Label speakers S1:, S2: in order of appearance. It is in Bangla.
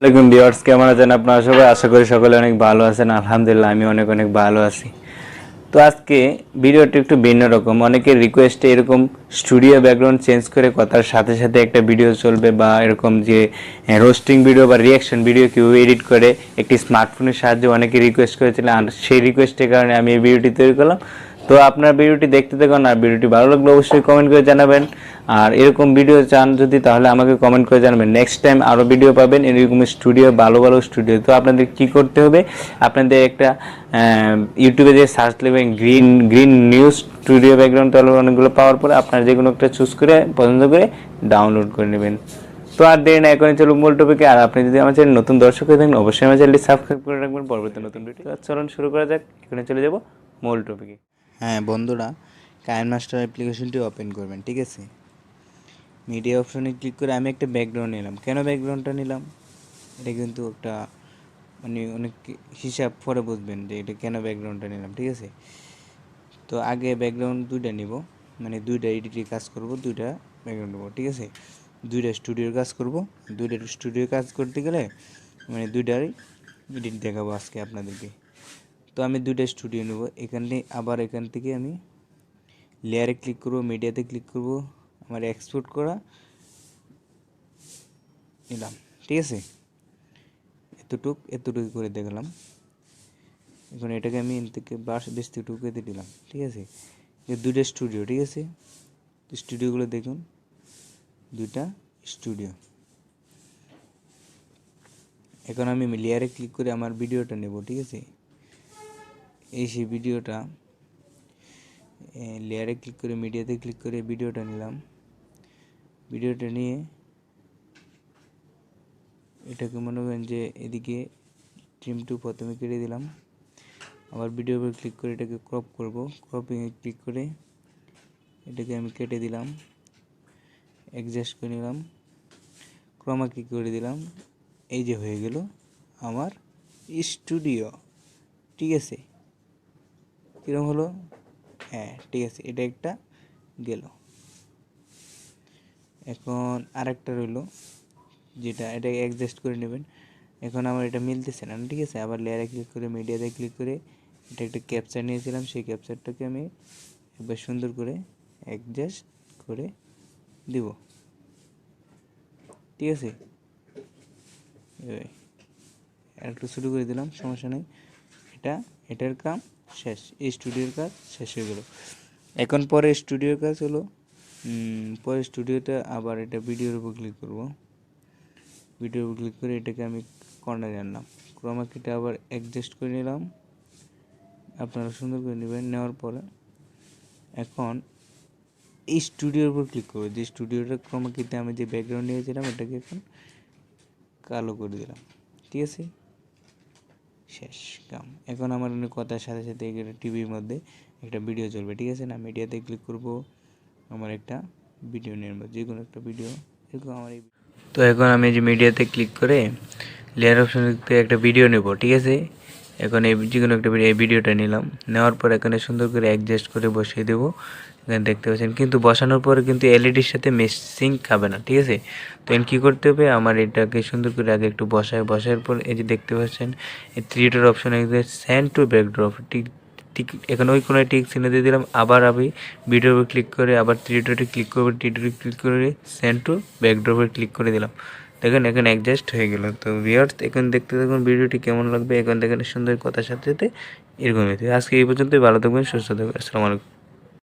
S1: আসসালামু আলাইকুম ভিউয়ার্স, কেমন আছেন আপনারা সবাই? আশা করি সকলে অনেক ভালো আছেন। আলহামদুলিল্লাহ আমি অনেক অনেক ভালো আছি। তো আজকে ভিডিওটি একটু ভিন্ন রকম। অনেকের রিকোয়েস্টে এরকম স্টুডিও ব্যাকগ্রাউন্ড চেঞ্জ করে কথার সাথে সাথে একটা ভিডিও চলবে, বা এরকম যে রোস্টিং ভিডিও বা রিয়াকশন ভিডিও কীভাবে এডিট করে একটি স্মার্টফোনের সাহায্যে অনেকে রিকোয়েস্ট করেছিলেন, আর সেই রিকোয়েস্টের কারণে আমি এই ভিডিওটি তৈরি করলাম। তো আপনার ভিডিওটি দেখতে থাকুন, আর ভিডিওটি ভালো লাগলে অবশ্যই কমেন্ট করে জানাবেন। আর এরকম ভিডিও চান যদি, তাহলে আমাকে কমেন্ট করে জানাবেন। নেক্সট টাইম আরও ভিডিও পাবেন এরকম স্টুডিও, ভালো ভালো স্টুডিও। তো আপনাদের কি করতে হবে, আপনাদের একটা ইউটিউবে যে সার্চ দেবেন green green news studio background, তাহলে অনেকগুলো পাওয়ার পরে আপনার যে কোনো একটা চুজ করে পছন্দ করে ডাউনলোড করে নেবেন। তো আর দেরি না, এখনই চলুন মূল টপিকে। আর আপনি যদি আমার চ্যানেল নতুন দর্শক হয়ে থাকেন, অবশ্যই আমার চ্যানেলটি সাবস্ক্রাইব করে রাখবেন পরবর্তী নতুন ভিডিও। চলুন শুরু করা যাক, এখানে চলে যাব মূল টপিকে।
S2: হ্যাঁ বন্ধুরা, কাইনমাস্টার অ্যাপ্লিকেশনটি ওপেন করবেন। ঠিক আছে, মিডিয়া অপশনে ক্লিক করে আমি একটা ব্যাকগ্রাউন্ড নিলাম। কেন ব্যাকগ্রাউন্ডটা নিলাম, এটা কিন্তু একটা অনেক হিসাব পরে বুঝবেন যে এটা কেন ব্যাকগ্রাউন্ডটা নিলাম। ঠিক আছে, তো আগে ব্যাকগ্রাউন্ড দুইটা নিব, দুইটা এডিটের কাজ করব, দুইটা ব্যাকগ্রাউন্ড নেবো। ঠিক আছে, দুইটা স্টুডিওর কাজ করব। দুইটা স্টুডিওর কাজ করতে গেলে দুইটারই এডিট দেখাবো আজকে আপনাদেরকে। তো আমি দুইটা স্টুডিও নেব। এখান থেকে আমি লেয়ারে ক্লিক করব, মিডিয়াতে ক্লিক করব, আমার এক্সপোর্ট করা নিলাম। ঠিক আছে, এতটুকু করে দেখলাম। এখন এটাকে আমি এর থেকে বেশ টুকু কেটে দিলাম। ঠিক আছে, দুইটা স্টুডিও। ঠিক আছে, স্টুডিওগুলো দেখুন, দুইটা স্টুডিও। এখন আমি লেয়ারে ক্লিক করে আমার ভিডিওটা নেব। ঠিক আছে, সেই ভিডিওটা লেয়ারে ক্লিক করে মিডিয়াতে ক্লিক করে ভিডিওটা নিলাম। ভিডিওটা নিয়ে এটাকে মনে করেন যে এদিকে ট্রিম টু প্রথমে কেটে দিলাম। আবার ভিডিওর উপর ক্লিক করে এটাকে ক্রপ করব। ক্রপিংয়ে ক্লিক করে এটাকে আমি কেটে দিলাম, অ্যাডজাস্ট করে নিলাম, ক্রমা কি করে দিলাম। এই যে হয়ে গেল আমার স্টুডিও। ঠিক আছে, কীরকম হলো? হ্যাঁ ঠিক আছে, এটা একটা গেল। এখন আরেকটা রইলো, যেটা এটাকে অ্যাডজাস্ট করে নেবেন। এখন আমার এটা মিলতেছে না। ঠিক আছে, আবার লেয়ারে ক্লিক করে মিডিয়াতে ক্লিক করে এটা একটা ক্যাপচার নিয়েছিলাম, সেই ক্যাপচারটাকে আমি একবার সুন্দর করে অ্যাডজাস্ট করে দিব। ঠিক আছে, একটু শুরু করে দিলাম, সমস্যা নেই। এটার কাম শেষ, এই স্টুডিওর কাজ শেষ হয়ে গেল। এখন পরে স্টুডিওর কাজ হলো, পরে স্টুডিওতে আবার এটা ভিডিওর উপর ক্লিক করব। ভিডিওর উপর ক্লিক করে এটাকে আমি কর্নারে আনলাম, ক্রোমা কিটা আবার অ্যাডজাস্ট করে নিলাম। আপনারা সুন্দর করে নেবেন। নেওয়ার পরে এখন এই স্টুডিওর উপর ক্লিক করবো, যে স্টুডিওটা ক্রোমা কিতে আমি যে ব্যাকগ্রাউন্ড নিয়েছিলাম এটাকে এখন কালো করে দিলাম। ঠিক আছে, শেষ কাম। এখন আমার কথার সাথে সাথে টিভির মধ্যে একটা ভিডিও চলবে। ঠিক আছে না, মিডিয়াতে ক্লিক করব, আমার একটা ভিডিও নেব, যে কোনো একটা ভিডিও এরকম আমার এই। তো এখন আমি যে মিডিয়াতে ক্লিক করে লেয়ার অপশন থেকে একটা ভিডিও নেব। ঠিক আছে, এখন এই যে কোনো একটা এই ভিডিওটা নিলাম। নেওয়ার পর এখানে সুন্দর করে অ্যাডজাস্ট করে বসিয়ে দেবো। এখানে দেখতে পাচ্ছেন, কিন্তু বসানোর পরে কিন্তু এলইডির সাথে মেসিং খাবে না। ঠিক আছে, তো এখন কী করতে হবে, আমার এটাকে সুন্দর করে আগে একটু বসার পর এই যে দেখতে পাচ্ছেন এই থ্রিডের অপশন সেন্ড টু ব্যাকড্রপ। ঠিক ঠিক এখন ওই কোনো টিক চিহ্ন দিয়ে দিলাম। আবার আমি ভিডিওর উপর ক্লিক করে আবার থ্রিডোতে ক্লিক করবো, থ্রিডোতে ক্লিক করে সেন্ড টু ব্যাকড্রপে ক্লিক করে দিলাম। দেখেন এখন অ্যাডজাস্ট হয়ে গেল। তো ভিউয়ার্স, এখন দেখতে থাকুন ভিডিওটি কেমন লাগবে। এখন দেখেন সুন্দর কথার সাথে সাথে এরকমই। আজকে এই পর্যন্তই, ভালো থাকবেন, সুস্থ থাকবেন। আসসালামু আলাইকুম।